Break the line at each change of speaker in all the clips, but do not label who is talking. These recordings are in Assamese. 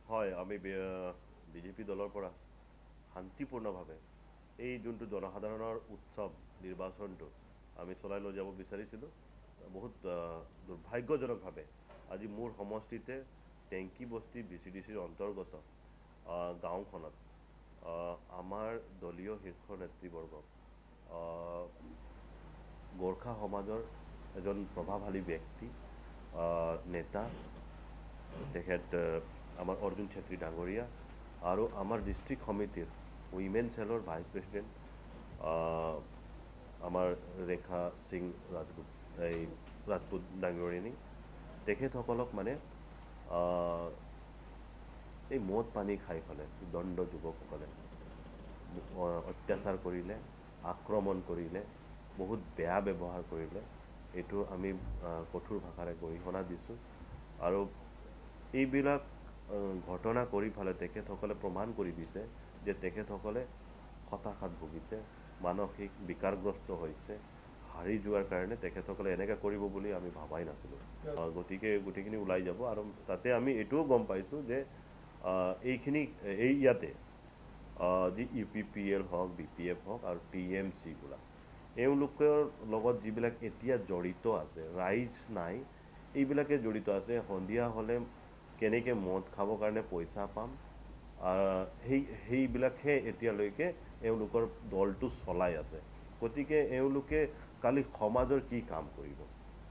হয় আমি বিজেপি দলৰ পৰা শান্তিপূৰ্ণভাৱে এই যোনটো জনসাধাৰণৰ উৎসৱ নিৰ্বাচনটো আমি চলাই লৈ যাব বিচাৰিছিলোঁ। বহুত দুৰ্ভাগ্যজনকভাৱে আজি মোৰ সমষ্টিতে টেংকি বস্তি VCDCৰ অন্তৰ্গত গাঁওখনত আমাৰ দলীয় শীৰ্ষ নেতৃবৰ্গ গোৰ্খা সমাজৰ এজন প্ৰভাৱশালী ব্যক্তি নেতা তেখেত আমাৰ অৰ্জুন ছেত্ৰী ডাঙৰীয়া আৰু আমাৰ ডিষ্ট্ৰিক্ট সমিতিৰ উইমেন সেলৰ ভাইচ প্ৰেচিডেণ্ট আমাৰ ৰেখা সিং ৰাজপুত ডাঙৰীয়ানী তেখেতসকলক মানে এই মদ পানী খাই পেলাই দণ্ড যুৱকসকলে অত্যাচাৰ কৰিলে, আক্ৰমণ কৰিলে, বহুত বেয়া ব্যৱহাৰ কৰিলে। এইটো আমি কঠোৰ ভাষাৰে গৰিহণা দিছোঁ আৰু এইবিলাক ঘটনা কৰি পেলাই তেখেতসকলে প্ৰমাণ কৰি দিছে যে তেখেতসকলে হতাশাত ভুগিছে, মানসিক বিকাৰগ্ৰস্ত হৈছে। হাৰি যোৱাৰ কাৰণে তেখেতসকলে এনেকৈ কৰিব বুলি আমি ভাবাই নাছিলোঁ। গতিকে গোটেইখিনি ওলাই যাব আৰু তাতে আমি এইটোও গম পাইছোঁ যে ইয়াতে যি UPPL হওক, BPF হওক আৰু TMC বিলাক এওঁলোকৰ লগত যিবিলাক এতিয়া জড়িত আছে, ৰাইজ নাই, এইবিলাকে জড়িত আছে। সন্ধিয়া হ'লে কেনেকৈ মদ খাবৰ কাৰণে পইচা পাম, সেইবিলাকহে এতিয়ালৈকে এওঁলোকৰ দলটো চলাই আছে। গতিকে এওঁলোকে কালি সমাজৰ কি কাম কৰিব,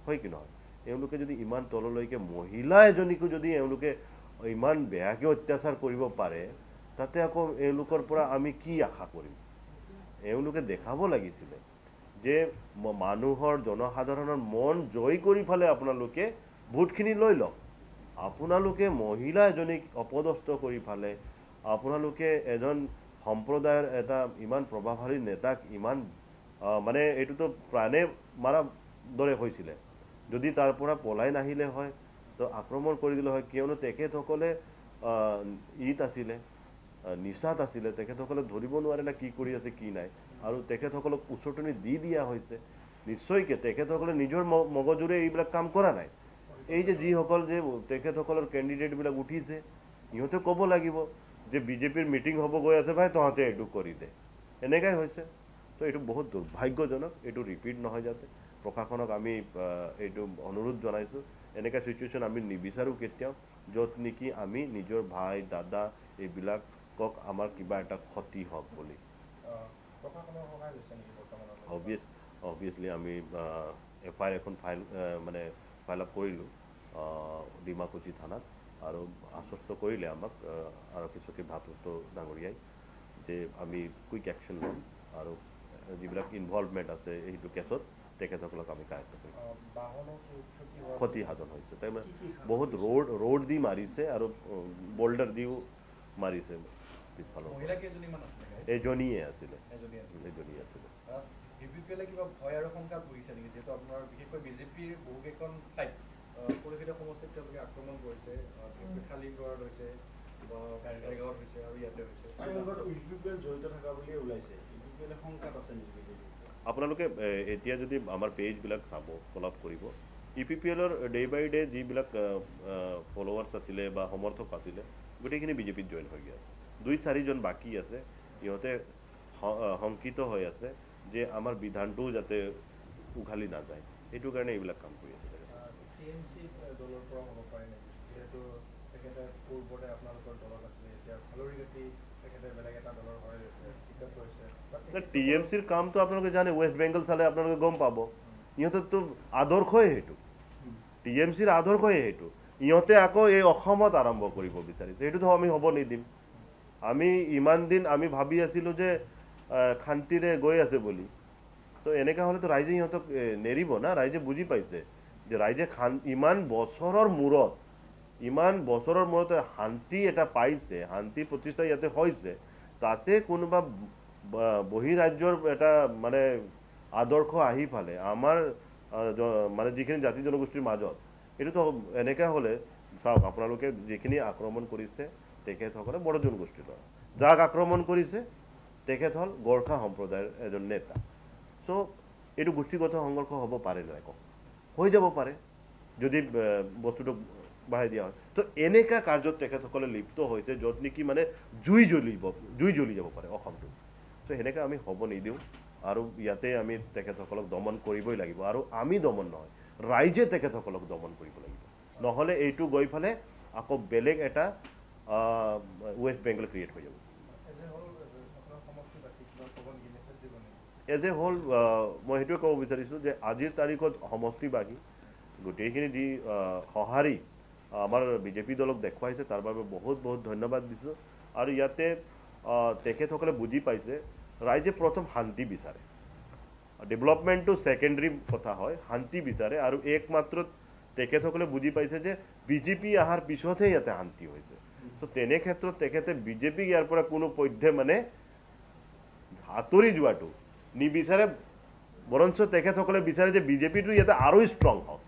হয় কি নহয়? এওঁলোকে যদি ইমান তললৈকে মহিলা এজনীকো যদি এওঁলোকে ইমান বেয়াকৈ অত্যাচাৰ কৰিব পাৰে, তাতে আকৌ এওঁলোকৰ পৰা আমি কি আশা কৰিম? এওঁলোকে দেখাব লাগিছিলে যে মানুহৰ জনসাধাৰণৰ মন জয় কৰি পেলাই আপোনালোকে ভোটখিনি লৈ লওক। আপোনালোকে মহিলা এজনীক অপদস্থ কৰি পেলাই আপোনালোকে এজন সম্প্ৰদায়ৰ এটা ইমান প্ৰভাৱশালী নেতাক ইমান মানে এইটোতো প্ৰাণে মাৰা দৰে হৈছিলে। যদি তাৰ পৰা পলাই নাহিলে হয় তো আক্ৰমণ কৰি দিলে হয়, কিয়নো তেখেতসকলে আছিলে, নিচাত আছিলে। তেখেতসকলে ধৰিব নোৱাৰিলে কি কৰি আছে কি নাই, আৰু তেখেতসকলক উচটনি দি দিয়া হৈছে। নিশ্চয়কৈ তেখেতসকলে নিজৰ মগজুৰে এইবিলাক কাম কৰা নাই। এই যে যিসকল যে তেখেতসকলৰ কেণ্ডিডেটবিলাক উঠিছে, ইহঁতে ক'ব লাগিব যে বিজেপিৰ মিটিং হ'ব গৈ আছে ভাই, তহঁতে এইটো কৰি দে, এনেকাই হৈছে। তো এইটো বহুত দুৰ্ভাগ্যজনক, এইটো ৰিপিট নহয় যাতে। প্ৰশাসনক আমি এইটো অনুৰোধ জনাইছোঁ, এনেকুৱা চিটুৱেশ্যন আমি নিবিচাৰোঁ কেতিয়াও, য'ত নেকি আমি নিজৰ ভাই দাদা এইবিলাকক আমাৰ কিবা এটা ক্ষতি হওক বুলি। অবভিয়াছলি আমি FIR এখন ফাইল আপ কৰিলোঁ ডিমাকুচি থানাত, আৰু আশ্বস্ত কৰিলে আমাক আৰক্ষী চকী ভাতৃত্ব ডাঙৰীয়াই যে আমি কুইক একশ্যন ল'ম আৰু যিবিলাক ইনভলভমেণ্ট আছে সেইটো কেছত তেখেতসকলক আমি কাৰেক্ট কৰিম। ক্ষতি সাধন হৈছে, তাৰমানে বহুত ৰোড দি মাৰিছে আৰু বল্ডাৰ দিও মাৰিছে পিছফালৰ। এজনীয়ে আছিলে।
কিবা ভয় আৰু শংকা কৰিছে নেকি, যিহেতু আপোনাৰ বিশেষকৈ বিজেপিৰ বহুকেইখন ঠাইত পৰিষদীয় সমষ্টিত তেওঁলোকে আক্ৰমণ কৰিছে, খালীগড়ত হৈছে, গাড়ীগাঁৱত হৈছে আৰু ইয়াতে হৈছে। জড়িত থকা বুলিয়ে ওলাইছে, শংকাত আছে নেকি?
আপোনালোকে এতিয়া যদি আমাৰ পেজবিলাক চাব, ফ'ল' আপ কৰিব, UPPLৰ ডে বাই ডে যিবিলাক ফলোৱাৰ্ছ আছিলে বা সমৰ্থক আছিলে, গোটেইখিনি বিজেপিত জইন হৈ গৈ আছে। 2-4জন বাকী আছে, ইহঁতে শংকিত হৈ আছে যে আমাৰ বিধানটোও যাতে উঘালি নাযায়, সেইটো কাৰণে এইবিলাক কাম কৰি আছে।
দলৰ পৰা হ'ব পাৰে নেকি, যিহেতু তেখেতে পূৰ্বতে আপোনালোকৰ দলত আছিলে, এতিয়া ফালৰি তেখেতে বেলেগ এটা দলৰ হয় টিকট হৈছে।
TMCৰ কামটো আপোনালোকে জানে, ৱেষ্ট বেংগল চালে আপোনালোকে গম পাব, ইহঁতৰতো আদৰ্শই সেইটো, TMCৰ আদৰ্শই সেইটো। ইহঁতে আকৌ এই অসমত আৰম্ভ কৰিব বিচাৰিছে, সেইটোতো আমি হ'ব নিদিম। আমি ইমান দিন আমি ভাবি আছিলোঁ যে শান্তিৰে গৈ আছে বুলি, তো এনেকুৱা হ'লেতো ৰাইজে ইহঁতক নেৰিব না। ৰাইজে বুজি পাইছে যে ৰাইজে ইমান বছৰৰ মূৰত শান্তি এটা পাইছে, শান্তি প্ৰতিষ্ঠা ইয়াতে হৈছে, তাতে কোনোবা বহিৰাজ্যৰ এটা মানে আদৰ্শ আহি পালে আমাৰ মানে যিখিনি জাতি জনগোষ্ঠীৰ মাজত, এইটোতো এনেকৈ হ'লে চাওক, আপোনালোকে যিখিনি আক্ৰমণ কৰিছে তেখেতসকলে বড়ো জনগোষ্ঠীৰ পৰা, যাক আক্ৰমণ কৰিছে তেখেত হ'ল গোৰ্খা সম্প্ৰদায়ৰ এজন নেতা। চ' এইটো গোষ্ঠীগত সংঘৰ্ষ হ'ব পাৰে নাই, কওক? হৈ যাব পাৰে যদি বস্তুটো বঢ়াই দিয়া হয় তো এনেকা কাৰ্যত তেখেতসকলে লিপ্ত হৈছে য'ত নেকি মানে জুই জ্বলি যাব পাৰে অসমটো তো সেনেকৈ আমি হ'ব নিদিওঁ আৰু ইয়াতে আমি তেখেতসকলক দমন কৰিবই লাগিব আৰু আমি দমন নহয় ৰাইজে তেখেতসকলক দমন কৰিব লাগিব নহ'লে এইটো গৈ ফালে আকৌ বেলেগ এটা ৱেষ্ট বেংগল ক্ৰিয়েট হৈ যাব এজ এ হ'ল মই সেইটোৱে ক'ব বিচাৰিছোঁ যে আজিৰ তাৰিখত সমষ্টিবাসী গোটেইখিনি যি সঁহাৰি আমাৰ বিজেপি দলক দেখুৱাইছে তাৰ বাবে বহুত বহুত ধন্যবাদ দিছোঁ আৰু ইয়াতে তেখেতসকলে বুজি পাইছে ৰাইজে প্ৰথম শান্তি বিচাৰে ডেভেলপমেণ্টটো ছেকেণ্ডেৰী কথা হয় শান্তি বিচাৰে আৰু একমাত্ৰ তেখেতসকলে বুজি পাইছে যে বিজেপি অহাৰ পিছতহে ইয়াতে শান্তি হৈছে তো তেনে ক্ষেত্ৰত তেখেতে বিজেপিক ইয়াৰ পৰা কোনো পধ্যে মানে আঁতৰি যোৱাটো নিবিচাৰে বৰঞ্চ তেখেতসকলে বিচাৰে যে বিজেপিটো ইয়াতে আৰু ষ্ট্ৰং হওক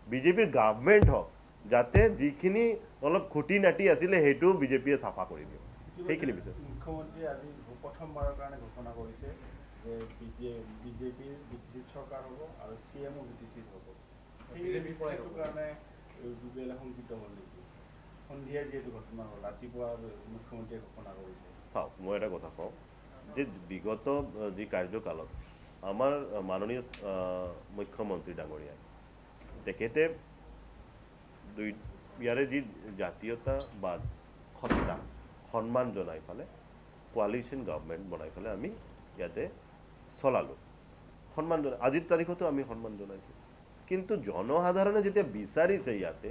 বিজেপিৰ গভৰ্ণমেণ্ট হওক যাতে যিখিনি অলপ খুটি নাটি আছিলে সেইটো বিজেপিয়ে চাফা কৰি দিয়ে সেইখিনি বিচাৰে
মুখ্যমন্ত্ৰীয়ে আজি প্ৰথমবাৰৰ কাৰণে ঘোষণা কৰিছে যে বিজেপিৰ বিটিচিত চৰকাৰ হ'ব আৰু CMও বিটিচিত হ'ব সেইটো কাৰণে বিজেপিয়ে শংকিত হ'ল নেকি সন্ধিয়া যিহেতু ঘটনা হ'ল ৰাতিপুৱা মুখ্যমন্ত্ৰীয়ে ঘোষণা কৰিছে
চাওক মই এটা কথা কওঁ যে বিগত যি কাৰ্যকালত আমাৰ মাননীয় মুখ্যমন্ত্ৰী ডাঙৰীয়াই তেখেতে ইয়াৰে যি জাতীয়তাবাদ সত্তা সন্মান জনাই ফালে কোৱালিশ্যন গভৰ্ণমেণ্ট বনাই ফালে আমি ইয়াতে চলালোঁ সন্মান জনাই আজিৰ তাৰিখতো আমি সন্মান জনাইছোঁ কিন্তু জনসাধাৰণে যেতিয়া বিচাৰিছে ইয়াতে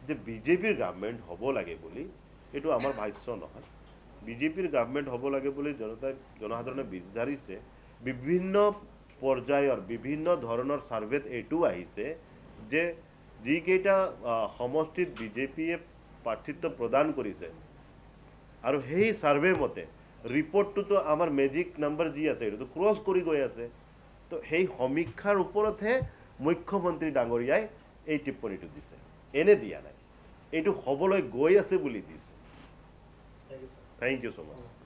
যে বিজেপিৰ গভৰ্ণমেণ্ট হ'ব লাগে বুলি এইটো আমাৰ ভাষ্য নহয় বিজেপিৰ গভৰ্ণমেণ্ট হ'ব লাগে বুলি জনসাধাৰণে বিচাৰিছে বিভিন্ন পৰ্যায়ৰ বিভিন্ন ধৰণৰ ছাৰ্ভেত এইটো আহিছে যে যিকেইটা সমষ্টিত বিজেপিয়ে প্ৰাৰ্থিত্ব প্ৰদান কৰিছে আৰু সেই ছাৰ্ভে মতে ৰিপৰ্টটোতো আমাৰ মেজিক নাম্বাৰ যি আছে এইটোতো ক্ৰছ কৰি গৈ আছে তো সেই সমীক্ষাৰ ওপৰতহে মুখ্যমন্ত্ৰী ডাঙৰীয়াই এই টিপ্পনীটো দিছে এনে দিয়া নাই এইটো হ'বলৈ গৈ আছে বুলি দিছে থেংক ইউ ছ' মাছ